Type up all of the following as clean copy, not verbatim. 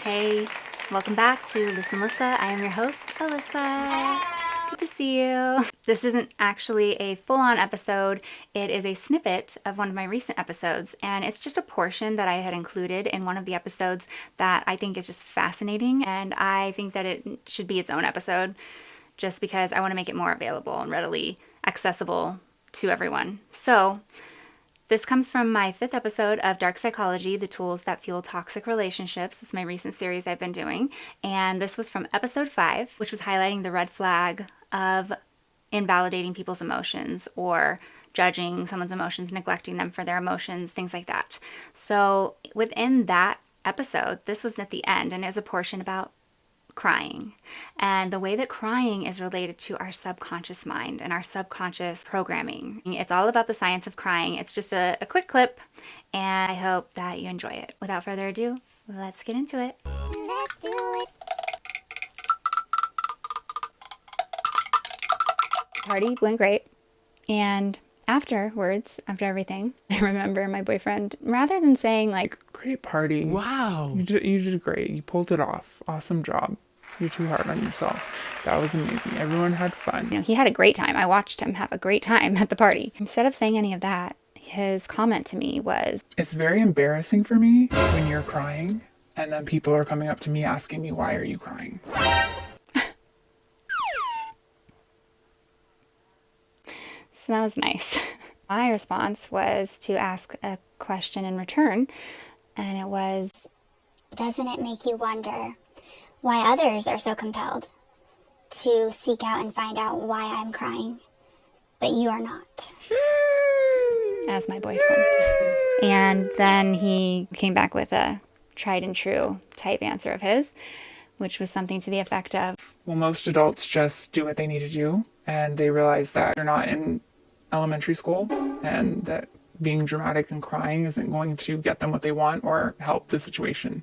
Hey, welcome back to Listen Lissa. I am your host, Alyssa. Good to see you. This isn't actually a full-on episode. It is a snippet of one of my recent episodes, and it's just a portion that I had included in one of the episodes that I think is just fascinating, and I think that it should be its own episode just because I want to make it more available and readily accessible to everyone. So, this comes from my 5th episode of Dark Psychology, The Tools That Fuel Toxic Relationships. This is my recent series I've been doing. And this was from episode 5, which was highlighting the red flag of invalidating people's emotions or judging someone's emotions, neglecting them for their emotions, things like that. So within that episode, this was at the end, and it was a portion about crying and the way that crying is related to our subconscious mind and our subconscious programming. It's all about the science of crying. It's just a quick clip, and I hope that you enjoy it. Without further ado, let's get into it. Let's do it. Party went great, and afterwards, after everything, I remember my boyfriend, rather than saying like, "Great party. Wow. You did great. You pulled it off. Awesome job. You're too hard on yourself. That was amazing. Everyone had fun." he had a great time. I watched him have a great time at the party. Instead of saying any of that, his comment to me was, "It's very embarrassing for me when you're crying, and then people are coming up to me asking me, why are you crying?" So that was nice. My response was to ask a question in return, and it was, Doesn't it make you wonder why others are so compelled to seek out and find out why I'm crying, but you are not? as my boyfriend. And then he came back with a tried and true type answer of his, which was something to the effect of, Well, most adults just do what they need to do, and they realize that they're not in elementary school, and that being dramatic and crying isn't going to get them what they want or help the situation.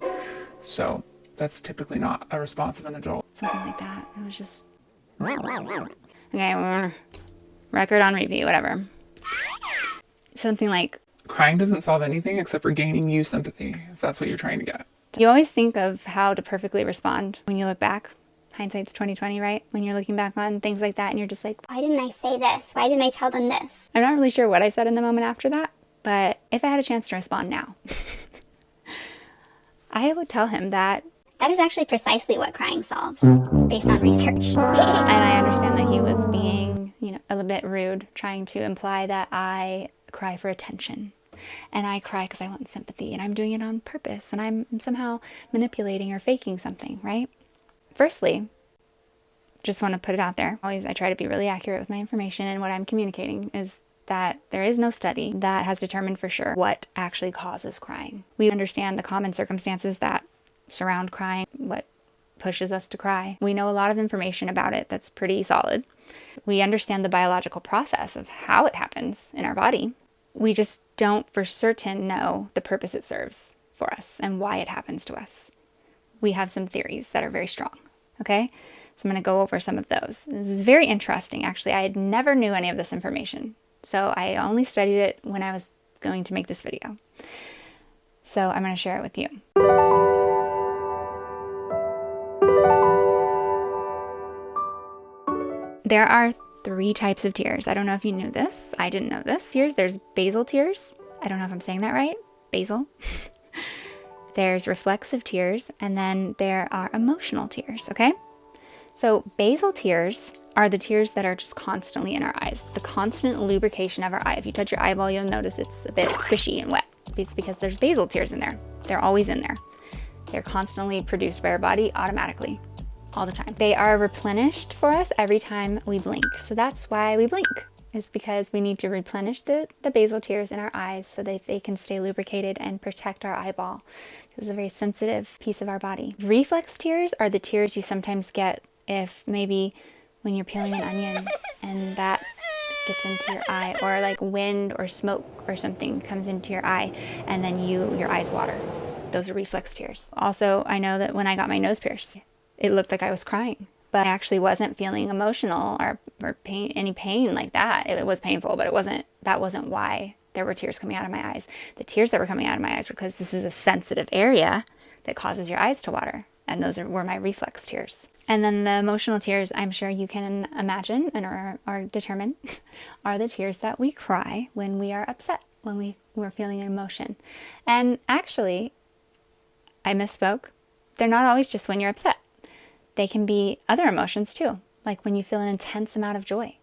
So that's typically not a response of an adult. something like that. It was just, okay, record on repeat, whatever. Something like, Crying doesn't solve anything except for gaining you sympathy, if that's what you're trying to get. you always think of how to perfectly respond when you look back. Hindsight's 20/20, right? When you're looking back on things like that and you're just like, Why didn't I say this? Why didn't I tell them this? I'm not really sure what I said in the moment after that, but if I had a chance to respond now, I would tell him that, That is actually precisely what crying solves, based on research. and I understand that he was being, a little bit rude, trying to imply that I cry for attention. And I cry because I want sympathy, and I'm doing it on purpose, and I'm somehow manipulating or faking something, right? Firstly, just want to put it out there. Always, I try to be really accurate with my information, and what I'm communicating is that there is no study that has determined for sure what actually causes crying. We understand the common circumstances that surround crying, what pushes us to cry. We know a lot of information about it that's pretty solid. We understand the biological process of how it happens in our body. We just don't for certain know the purpose it serves for us and why it happens to us. We have some theories that are very strong, okay? So I'm going to go over some of those. This is very interesting, actually. I had never knew any of this information. So I only studied it when I was going to make this video. So I'm going to share it with you. There are 3 types of tears. I don't know if you knew this. I didn't know this. There's basal tears. I don't know if I'm saying that right. Basal. There's reflexive tears, and then there are emotional tears, okay? So basal tears are the tears that are just constantly in our eyes. It's the constant lubrication of our eye. If you touch your eyeball, you'll notice it's a bit squishy and wet. It's because there's basal tears in there. They're always in there. They're constantly produced by our body automatically, all the time. They are replenished for us every time we blink. So that's why we blink. Is because we need to replenish the basal tears in our eyes so that they can stay lubricated and protect our eyeball. It's a very sensitive piece of our body. Reflex tears are the tears you sometimes get if maybe when you're peeling an onion and that gets into your eye, or like wind or smoke or something comes into your eye and then your eyes water. Those are reflex tears. Also, I know that when I got my nose pierced, it looked like I was crying. But I actually wasn't feeling emotional or pain, any pain like that. It was painful, but that wasn't why there were tears coming out of my eyes. The tears that were coming out of my eyes were because this is a sensitive area that causes your eyes to water. And those were my reflex tears. And then the emotional tears, I'm sure you can imagine and or determine, are the tears that we cry when we are upset, when we're feeling an emotion. And actually, I misspoke. They're not always just when you're upset. They can be other emotions too, like when you feel an intense amount of joy.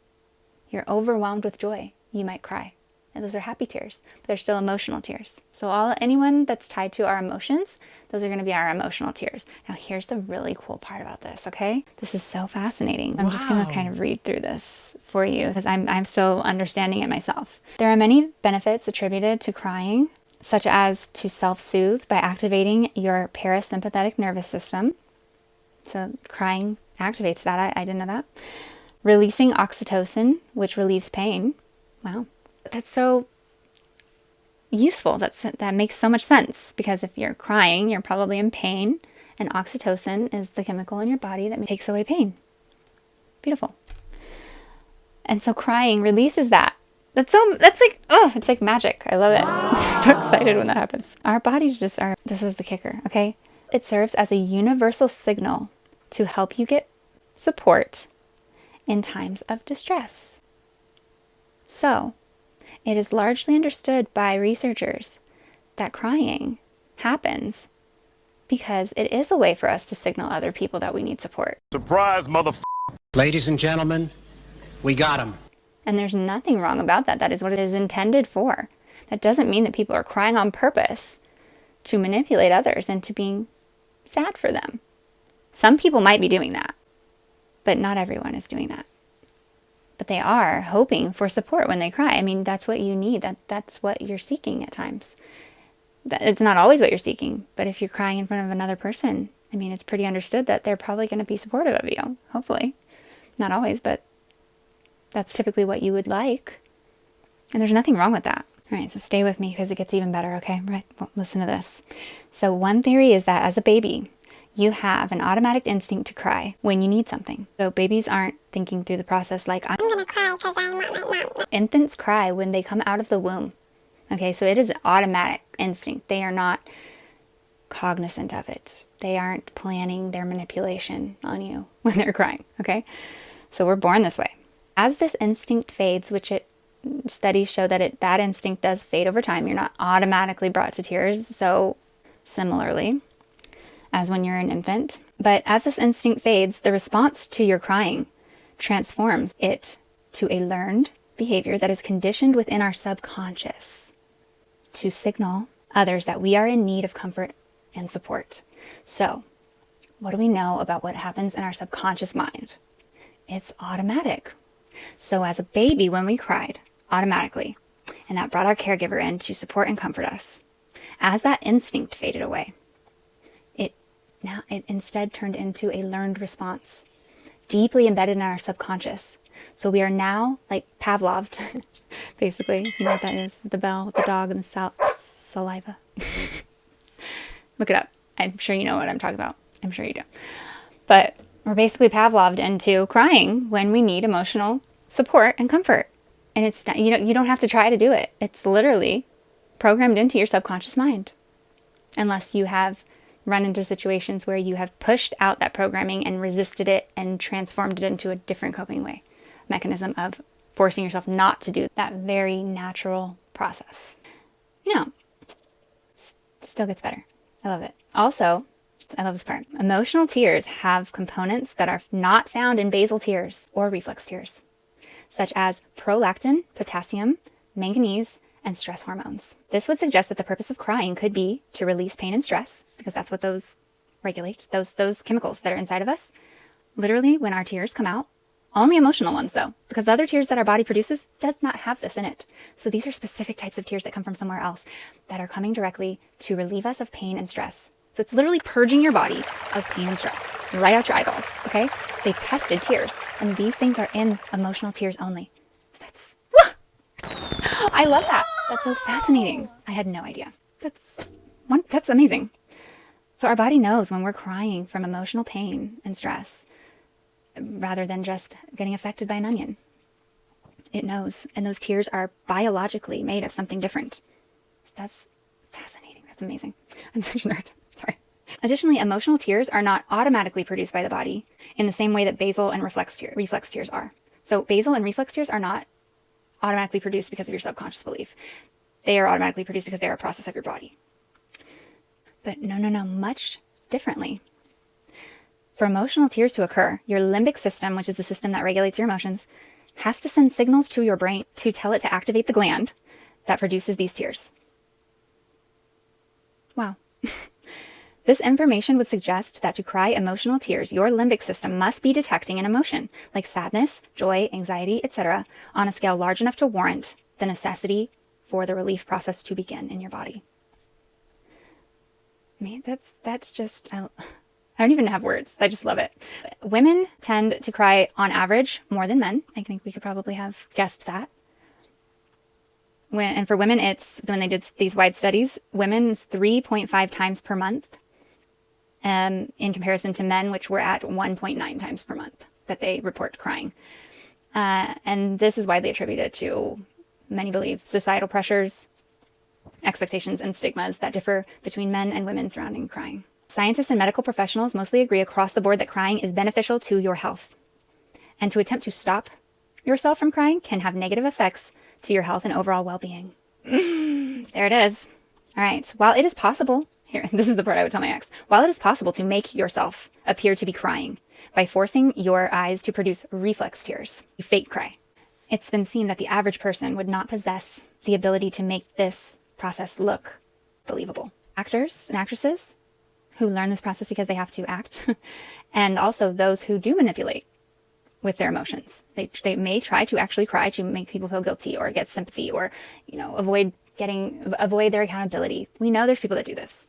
You're overwhelmed with joy, you might cry. And those are happy tears, but they're still emotional tears. So anyone that's tied to our emotions, those are going to be our emotional tears. Now here's the really cool part about this, okay? This is so fascinating. I'm just going to kind of read through this for you because I'm still understanding it myself. There are many benefits attributed to crying, such as to self-soothe by activating your parasympathetic nervous system. So crying activates that. I didn't know that. Releasing oxytocin, which relieves pain. Wow. That's so useful. That makes so much sense because if you're crying, you're probably in pain, and oxytocin is the chemical in your body that takes away pain. Beautiful. And so crying releases that. That's like, oh, it's like magic. I love it. Wow. I'm so excited when that happens. Our bodies just are, this is the kicker, okay? It serves as a universal signal to help you get support in times of distress. So, it is largely understood by researchers that crying happens because it is a way for us to signal other people that we need support. Surprise, Ladies and gentlemen, we got him. And there's nothing wrong about that. That is what it is intended for. That doesn't mean that people are crying on purpose to manipulate others into being sad for them. Some people might be doing that, but not everyone is doing that. But they are hoping for support when they cry. I mean, that's what you need. That's what you're seeking at times. It's not always what you're seeking, but if you're crying in front of another person, I mean, it's pretty understood that they're probably going to be supportive of you, hopefully. Not always, but that's typically what you would like. And there's nothing wrong with that. All right, so stay with me because it gets even better, okay? Right, well, listen to this. So one theory is that as a baby, you have an automatic instinct to cry when you need something. So babies aren't thinking through the process like, I'm going to cry because I want my mom. Infants cry when they come out of the womb. Okay, so it is an automatic instinct. They are not cognizant of it. They aren't planning their manipulation on you when they're crying, okay? So we're born this way. As this instinct fades, which studies show that that instinct does fade over time, you're not automatically brought to tears. So similarly, as when you're an infant. But as this instinct fades, the response to your crying transforms it to a learned behavior that is conditioned within our subconscious to signal others that we are in need of comfort and support. So, what do we know about what happens in our subconscious mind? It's automatic. So as a baby, when we cried, automatically, and that brought our caregiver in to support and comfort us, as that instinct faded away, it instead turned into a learned response, deeply embedded in our subconscious. So we are now like Pavloved, basically. You know what that is? The bell, the dog, and the saliva. Look it up. I'm sure you know what I'm talking about. I'm sure you do. But we're basically Pavloved into crying when we need emotional support and comfort. And it's not, you don't have to try to do it. It's literally programmed into your subconscious mind. Unless you have run into situations where you have pushed out that programming and resisted it and transformed it into a different coping mechanism of forcing yourself not to do that very natural process. Still gets better. I love it. Also, I love this part. Emotional tears have components that are not found in basal tears or reflex tears, such as prolactin, potassium, manganese, and stress hormones. This would suggest that the purpose of crying could be to release pain and stress, because that's what those regulate, those chemicals that are inside of us. Literally, when our tears come out, only emotional ones though, because the other tears that our body produces does not have this in it. So these are specific types of tears that come from somewhere else that are coming directly to relieve us of pain and stress. So it's literally purging your body of pain and stress right out your eyeballs, okay? They've tested tears, and these things are in emotional tears only. So I love that. That's so fascinating. I had no idea. That's amazing. So our body knows when we're crying from emotional pain and stress rather than just getting affected by an onion. It knows. And those tears are biologically made of something different. So that's fascinating. That's amazing. I'm such a nerd. Sorry. Additionally, emotional tears are not automatically produced by the body in the same way that basal and reflex tears are. So basal and reflex tears are not automatically produced because of your subconscious belief. They are automatically produced because they are a process of your body. But no, much differently. For emotional tears to occur, your limbic system, which is the system that regulates your emotions, has to send signals to your brain to tell it to activate the gland that produces these tears. Wow. This information would suggest that to cry emotional tears, your limbic system must be detecting an emotion, like sadness, joy, anxiety, etc., on a scale large enough to warrant the necessity for the relief process to begin in your body. Man, that's just, I don't even have words. I just love it. Women tend to cry on average more than men. I think we could probably have guessed that. And for women, it's, when they did these wide studies, women's 3.5 times per month, in comparison to men, which were at 1.9 times per month that they report crying. And this is widely attributed to, many believe, societal pressures, expectations, and stigmas that differ between men and women surrounding crying. Scientists and medical professionals mostly agree across the board that crying is beneficial to your health. And to attempt to stop yourself from crying can have negative effects to your health and overall well-being. There it is. All right. While it is possible, here, this is the part I would tell my ex. While it is possible to make yourself appear to be crying by forcing your eyes to produce reflex tears, you fake cry, it's been seen that the average person would not possess the ability to make this process look believable. Actors and actresses who learn this process because they have to act, and also those who do manipulate with their emotions. They may try to actually cry to make people feel guilty or get sympathy or, avoid their accountability. We know there's people that do this.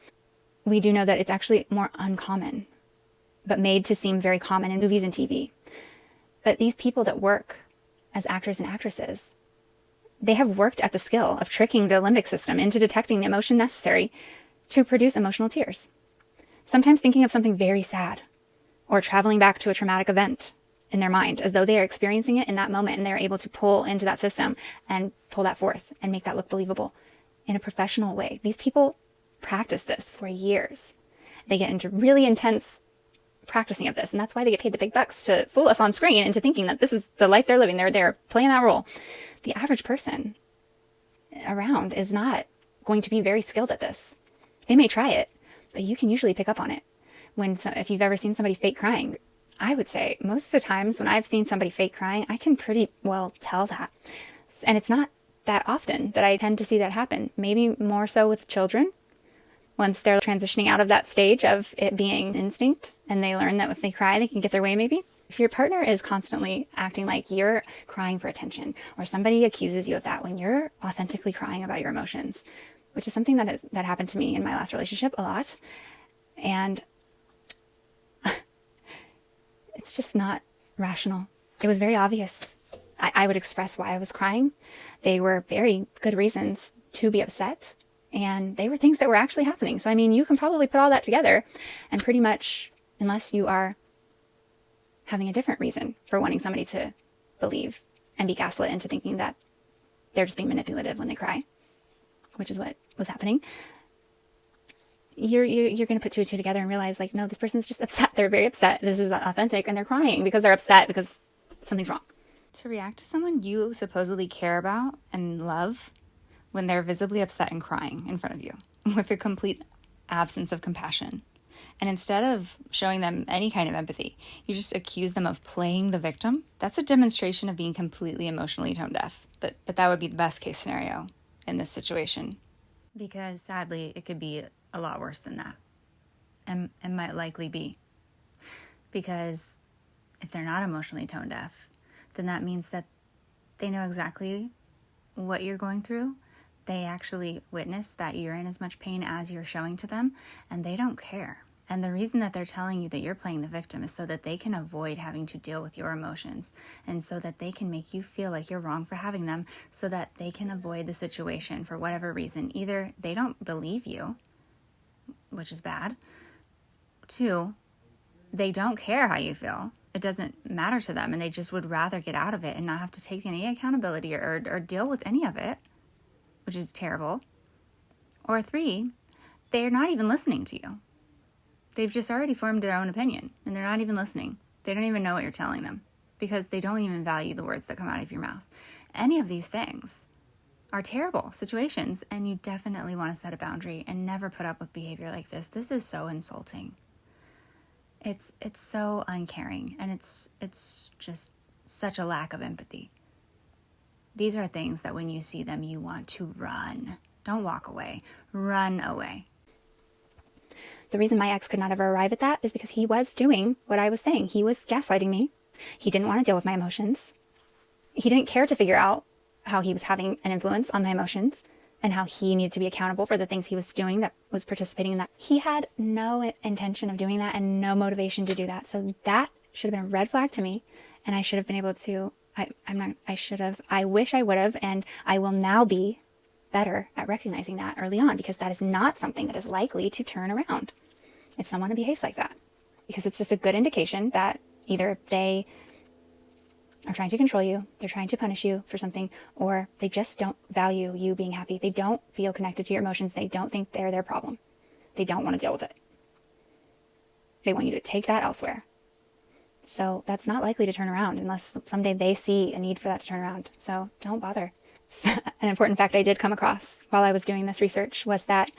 We do know that it's actually more uncommon, but made to seem very common in movies and TV. But these people that work as actors and actresses, they have worked at the skill of tricking the limbic system into detecting the emotion necessary to produce emotional tears. Sometimes thinking of something very sad or traveling back to a traumatic event in their mind as though they are experiencing it in that moment, and they're able to pull into that system and pull that forth and make that look believable in a professional way. These people practice this for years. They get into really intense practicing of this, and that's why they get paid the big bucks to fool us on screen into thinking that this is the life they're living. They're playing that role. The average person around is not going to be very skilled at this. They may try it, but you can usually pick up on it. If you've ever seen somebody fake crying, I would say most of the times when I've seen somebody fake crying, I can pretty well tell that. And it's not that often that I tend to see that happen. Maybe more so with children. Once they're transitioning out of that stage of it being instinct and they learn that if they cry, they can get their way maybe. If your partner is constantly acting like you're crying for attention, or somebody accuses you of that when you're authentically crying about your emotions, which is something that happened to me in my last relationship a lot. And it's just not rational. It was very obvious. I would express why I was crying. They were very good reasons to be upset. And they were things that were actually happening. So, you can probably put all that together and pretty much, unless you are having a different reason for wanting somebody to believe and be gaslit into thinking that they're just being manipulative when they cry, which is what was happening, you're going to put two and two together and realize, like, no, this person's just upset. They're very upset. This is authentic. And they're crying because they're upset because something's wrong. To react to someone you supposedly care about and love when they're visibly upset and crying in front of you with a complete absence of compassion. And instead of showing them any kind of empathy, you just accuse them of playing the victim. That's a demonstration of being completely emotionally tone deaf. But that would be the best case scenario in this situation. Because sadly, it could be a lot worse than that. And might likely be. Because if they're not emotionally tone deaf, then that means that they know exactly what you're going through. They actually witness that you're in as much pain as you're showing to them, and they don't care. And the reason that they're telling you that you're playing the victim is so that they can avoid having to deal with your emotions, and so that they can make you feel like you're wrong for having them, so that they can avoid the situation for whatever reason. Either they don't believe you, which is bad. 2, they don't care how you feel. It doesn't matter to them, and they just would rather get out of it and not have to take any accountability or deal with any of it, which is terrible. Or 3, they're not even listening to you. they've just already formed their own opinion and they're not even listening. They don't even know what you're telling them because they don't even value the words that come out of your mouth. Any of these things are terrible situations, and you definitely want to set a boundary and never put up with behavior like this. This is so insulting. It's so uncaring, and it's just such a lack of empathy. These are things that when you see them, you want to run. Don't walk away. Run away. The reason my ex could not ever arrive at that is because he was doing what I was saying. He was gaslighting me. He didn't want to deal with my emotions. He didn't care to figure out how he was having an influence on my emotions and how he needed to be accountable for the things he was doing that was participating in that. He had no intention of doing that and no motivation to do that. So that should have been a red flag to me. And I should have been able to, I wish I would have, and I will now be better at recognizing that early on, because that is not something that is likely to turn around if someone behaves like that. Because it's just a good indication that either they are trying to control you, they're trying to punish you for something, or they just don't value you being happy. They don't feel connected to your emotions. They don't think they're their problem. They don't want to deal with it. They want you to take that elsewhere. So that's not likely to turn around unless someday they see a need for that to turn around. So don't bother. An important fact I did come across while I was doing this research was that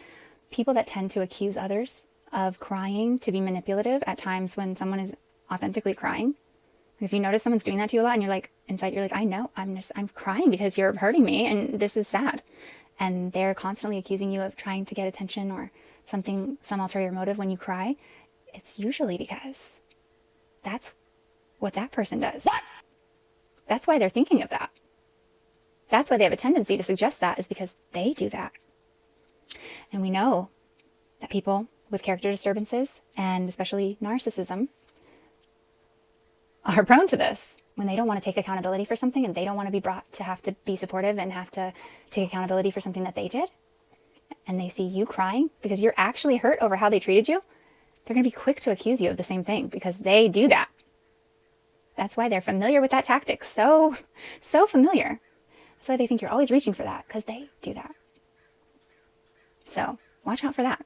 people that tend to accuse others of crying to be manipulative at times when someone is authentically crying. If you notice someone's doing that to you a lot and you're like, inside you're like, I know, I'm crying because you're hurting me and this is sad. And they're constantly accusing you of trying to get attention or something, some ulterior motive when you cry. It's usually because that's what that person does. What? That's why they're thinking of that. That's why they have a tendency to suggest that, is because they do that. And we know that people with character disturbances, and especially narcissism, are prone to this. When they don't want to take accountability for something and they don't want to be brought to have to be supportive and have to take accountability for something that they did, and they see you crying because you're actually hurt over how they treated you, they're going to be quick to accuse you of the same thing because they do that. That's why they're familiar with that tactic. So familiar. That's why they think you're always reaching for that, because they do that. So watch out for that.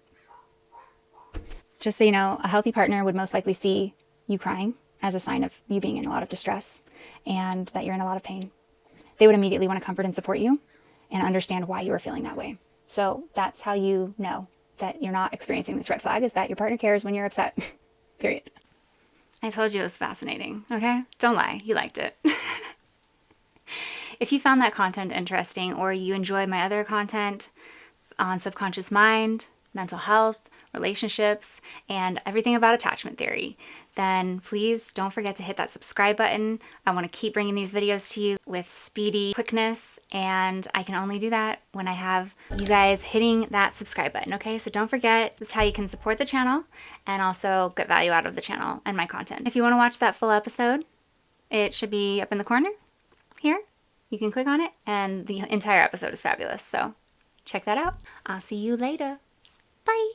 Just so you know, a healthy partner would most likely see you crying as a sign of you being in a lot of distress and that you're in a lot of pain. They would immediately want to comfort and support you and understand why you are feeling that way. So that's how you know that you're not experiencing this red flag, is that your partner cares when you're upset. Period. I told you it was fascinating, okay? Don't lie, you liked it. If you found that content interesting, or you enjoy my other content on subconscious mind, mental health, relationships, and everything about attachment theory, then please don't forget to hit that subscribe button. I want to keep bringing these videos to you with speedy quickness, and I can only do that when I have you guys hitting that subscribe button, okay? So don't forget, that's how you can support the channel and also get value out of the channel and my content. If you want to watch that full episode, it should be up in the corner here. You can click on it, and the entire episode is fabulous. So check that out. I'll see you later. Bye.